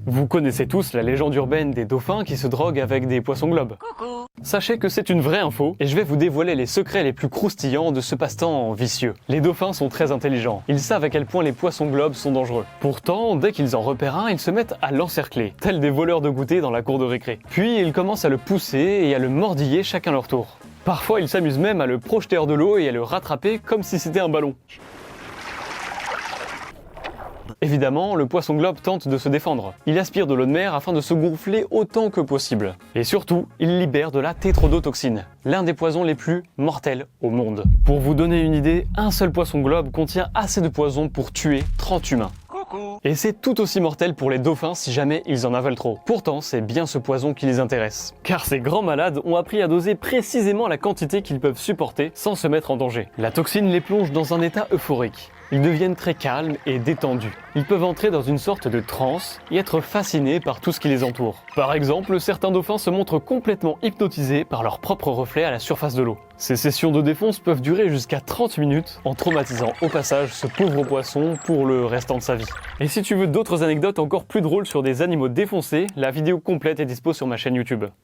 Vous connaissez tous la légende urbaine des dauphins qui se droguent avec des poissons globes. Coucou. Sachez que c'est une vraie info et je vais vous dévoiler les secrets les plus croustillants de ce passe-temps vicieux. Les dauphins sont très intelligents, ils savent à quel point les poissons globes sont dangereux. Pourtant, dès qu'ils en repèrent un, ils se mettent à l'encercler, tels des voleurs de goûter dans la cour de récré. Puis ils commencent à le pousser et à le mordiller chacun leur tour. Parfois ils s'amusent même à le projeter hors de l'eau et à le rattraper comme si c'était un ballon. Évidemment, le poisson globe tente de se défendre. Il aspire de l'eau de mer afin de se gonfler autant que possible. Et surtout, il libère de la tétrodotoxine, l'un des poisons les plus mortels au monde. Pour vous donner une idée, un seul poisson globe contient assez de poison pour tuer 30 humains. Coucou. Et c'est tout aussi mortel pour les dauphins si jamais ils en avalent trop. Pourtant, c'est bien ce poison qui les intéresse. Car ces grands malades ont appris à doser précisément la quantité qu'ils peuvent supporter sans se mettre en danger. La toxine les plonge dans un état euphorique. Ils deviennent très calmes et détendus. Ils peuvent entrer dans une sorte de transe et être fascinés par tout ce qui les entoure. Par exemple, certains dauphins se montrent complètement hypnotisés par leur propre reflet à la surface de l'eau. Ces sessions de défonce peuvent durer jusqu'à 30 minutes, en traumatisant au passage ce pauvre poisson pour le restant de sa vie. Et si tu veux d'autres anecdotes encore plus drôles sur des animaux défoncés, la vidéo complète est dispo sur ma chaîne YouTube.